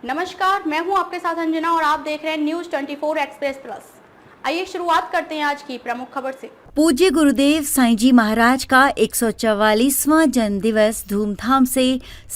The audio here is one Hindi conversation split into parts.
नमस्कार, मैं हूं आपके साथ अंजना और आप देख रहे हैं न्यूज 24 एक्सप्रेस प्लस। आइए शुरुआत करते हैं आज की प्रमुख खबर से। पूज्य गुरुदेव साईं जी महाराज का 144वां जन्म दिवस धूमधाम से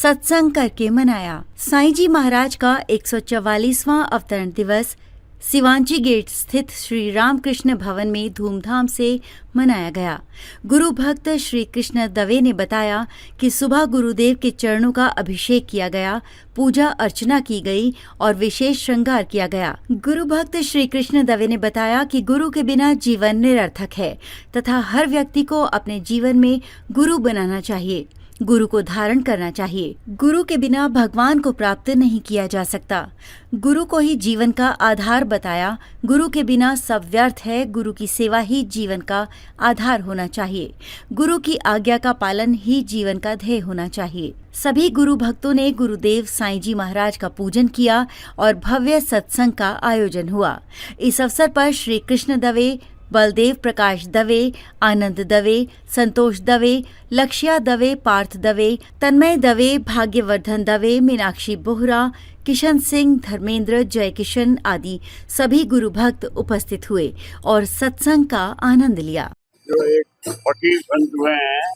सत्संग करके मनाया। साईं जी महाराज का 144वां अवतरण दिवस सिवांची गेट स्थित श्री रामकृष्ण भवन में धूमधाम से मनाया गया। गुरु भक्त श्री कृष्ण दवे ने बताया कि सुबह गुरुदेव के चरणों का अभिषेक किया गया, पूजा अर्चना की गई और विशेष श्रृंगार किया गया। गुरु भक्त श्री कृष्ण दवे ने बताया कि गुरु के बिना जीवन निरर्थक है तथा हर व्यक्ति को अपने जीवन में गुरु बनाना चाहिए, गुरु को धारण करना चाहिए। गुरु के बिना भगवान को प्राप्त नहीं किया जा सकता। गुरु को ही जीवन का आधार बताया। गुरु के बिना सब व्यर्थ है। गुरु की सेवा ही जीवन का आधार होना चाहिए। गुरु की आज्ञा का पालन ही जीवन का ध्येय होना चाहिए। सभी गुरु भक्तों ने गुरुदेव साईं जी महाराज का पूजन किया और भव्य सत्संग का आयोजन हुआ। इस अवसर पर श्री कृष्ण दवे, बलदेव प्रकाश दवे, आनंद दवे, संतोष दवे, लक्ष्या दवे, पार्थ दवे, तन्मय दवे, भाग्यवर्धन दवे, मीनाक्षी बोहरा, किशन सिंह, धर्मेंद्र, जय किशन आदि सभी गुरु भक्त उपस्थित हुए और सत्संग का आनंद लिया। जो एक फकीर संत हुए हैं,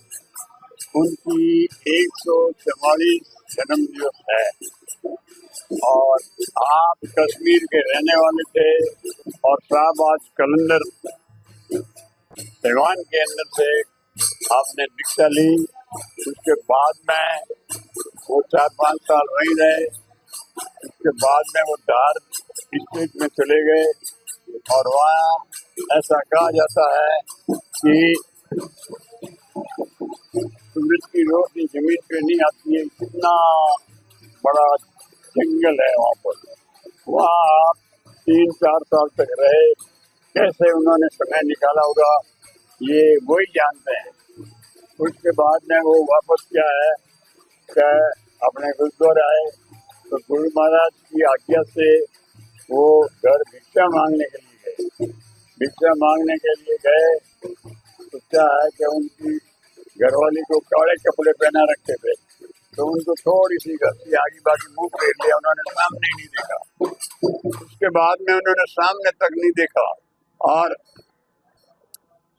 उनकी 144 जन्म दिवस है और आप कश्मीर के रहने वाले थे और शाहबाज कलंदर तैवान के अंदर से आपने दीक्षा ली। उसके बाद में वो 4-5 साल वहीं रहे। उसके बाद में वो धार स्टेट में चले गए और वहाँ ऐसा कहा जाता है कि सूरज की रोशनी जमीन पे नहीं आती है, कितना बड़ा जंगल है वहाँ पर। वहाँ आप 3-4 साल तक रहे। कैसे उन्होंने समय निकाला होगा ये वही जानते हैं। उसके बाद में वो वापस क्या है क्या अपने गुरुद्वारे आए तो गुरु महाराज की आज्ञा से वो घर भिक्षा मांगने के लिए गए। भिक्षा मांगने के लिए गए तो क्या है कि उनकी घरवाली को काले कपड़े पहना रखे थे, तो उनको थोड़ी सी घसी आगे बागी मुंह फेर लिया। उन्होंने सामने नहीं देखा। उसके बाद में उन्होंने सामने तक नहीं देखा और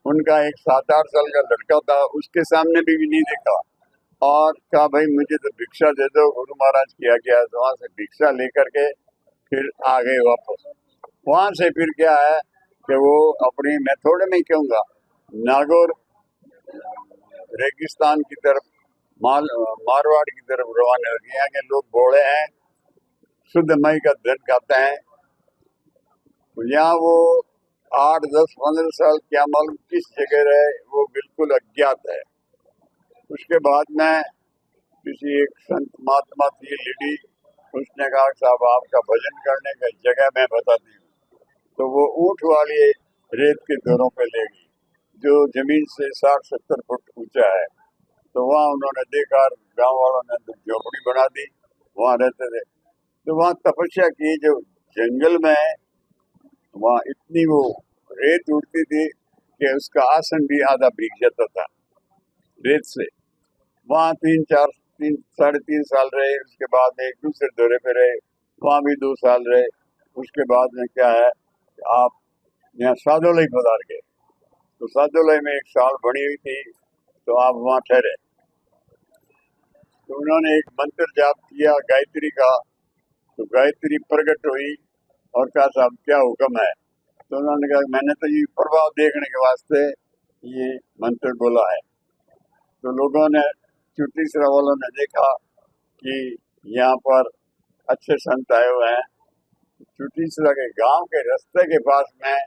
उनका एक 7-8 साल का लड़का था, उसके सामने भी नहीं देखा और कहा भाई मुझे तो भिक्षा दे दो। गुरु महाराज की आज्ञा है। तो वहाँ से भिक्षा लेकर के फिर आ गए वापस। वहाँ से फिर क्या है कि वो अपनी, मैं थोड़े में कहूँगा, नागौर रेगिस्तान की तरफ, मारवाड़ की तरफ रवाना हो गए। यहाँ के लोग बोले हैं, शुद्ध मई का धन खाते हैं। यहाँ वो 8-10-15 साल क्या मालूम किस जगह रहे, वो बिल्कुल अज्ञात है। उसके बाद में किसी एक संत महात्मा थी लेडी, उसने कहा साहब आपका भजन करने का जगह मैं बताती हूँ। तो वो ऊँट वाली रेत के दौरों पे ले गई जो जमीन से 60-70 फुट ऊंचा है। तो वहाँ उन्होंने देखा, गांव वालों ने तो झोपड़ी बना दी, वहाँ रहते थे। तो वहाँ तपस्या की। जो जंगल में वहाँ इतनी वो रेत उड़ती थी कि उसका आसन भी आधा भीग जाता था रेत से। वहाँ 3-3 साल रहे। उसके बाद एक दूसरे दौरे पे रहे, वहाँ भी 2 साल रहे। उसके बाद में क्या है, आप यहाँ सादोलई पधार गए। तो सादोलई में एक साल बनी हुई थी, तो आप वहाँ ठहरे। तो उन्होंने एक मंत्र जाप किया गायत्री का, तो गायत्री प्रकट हुई और कहा साहब क्या हुक्म है। तो उन्होंने कहा मैंने तो ये प्रभाव देखने के वास्ते ये मंत्र बोला है। तो लोगों ने, चुटीसरा वालों ने देखा कि यहाँ पर अच्छे संत आए हुए हैं। चुटीसरा के गांव के रास्ते के पास में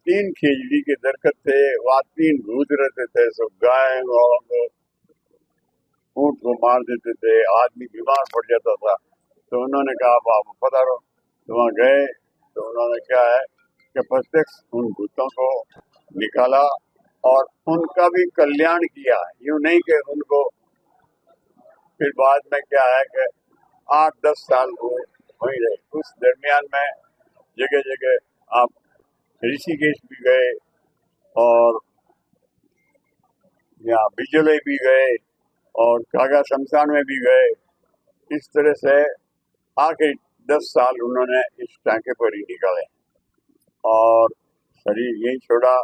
3 खिजड़ी के दरख्त थे, वहाँ 3 भूत रहते थे। सो गाय वालों को, ऊँट को मार देते थे, आदमी बीमार पड़ जाता था। तो उन्होंने कहा आप पधारो। तो वहाँ गए तो उन्होंने क्या है कि प्रत्यक्ष उन भूतों को निकाला और उनका भी कल्याण किया। यूँ नहीं कि उनको, फिर बाद में क्या है कि 8-10 साल वो वहीं रहे। उस दरमियान में जगह जगह आप ऋषिकेश भी गए और यहाँ बिजले भी गए और कागा शमशान में भी गए। इस तरह से आखिर 10 साल उन्होंने इस टांके पर ही निकाले और शरीर यही छोड़ा।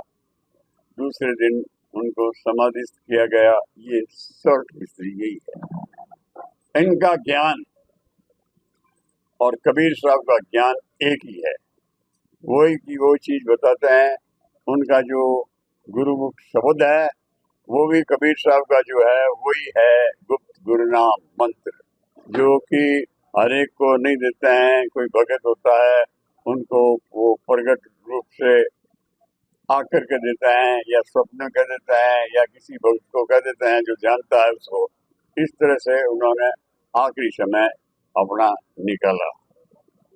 दूसरे दिन उनको समाधिस्थ किया गया। ये शॉर्ट हिस्ट्री यही है। इनका ज्ञान और कबीर साहब का ज्ञान एक ही है। वही की वो चीज बताते हैं। उनका जो गुरुमुख शब्द है वो भी कबीर साहब का जो है वही है गुप्त गुरुनाम मंत्र, जो कि हर एक को नहीं देते हैं। कोई भगत होता है उनको वो प्रगट रूप से आकर के देते हैं या स्वप्न कह देते हैं या किसी भक्त को कह देते हैं जो जानता है उसको। इस तरह से उन्होंने आखिरी समय अपना निकाला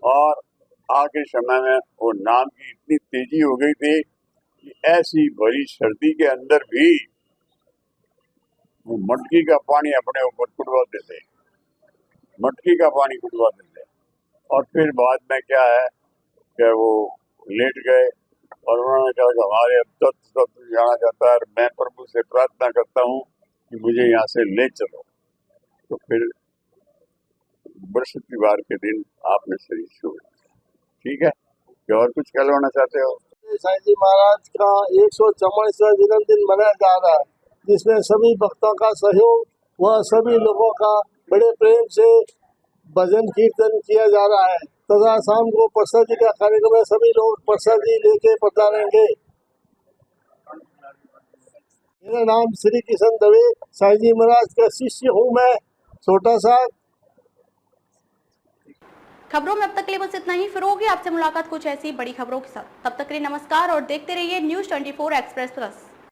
और आखिरी समय में वो नाम की इतनी तेजी हो गई थी कि ऐसी भरी सर्दी के अंदर भी वो मटकी का पानी अपने ऊपर कुटवा देते, मटकी का पानी कुटवा देते। और फिर बाद में क्या है कि वो लेट गए और उन्होंने कहा कि हमारे अब तत्व जाना जाता है। मैं प्रभु से प्रार्थना करता हूँ कि मुझे यहाँ से ले चलो। तो फिर बृहस्पतिवार के दिन आपने शरीर छोड़ दिया। ठीक है, क्या और कुछ कहना चाहते हो? साईं जी महाराज का 144वां जन्मदिन मनाया जा रहा है, जिसमें सभी भक्तों का सहयोग व सभी लोगों का बड़े प्रेम से भजन कीर्तन किया जा रहा है तथा शाम को प्रसाद जी का कार्यक्रम में सभी लोग प्रसाद जी लेके पधारेंगे। मेरा नाम श्री किशन दवे, साईं जी महाराज का शिष्य हूँ मैं, छोटा सा। खबरों में अब तक के लिए बस इतना ही। फिर होगी आपसे मुलाकात कुछ ऐसी बड़ी खबरों के साथ। तब तक के लिए नमस्कार और देखते रहिए न्यूज़ 24 एक्सप्रेस प्लस।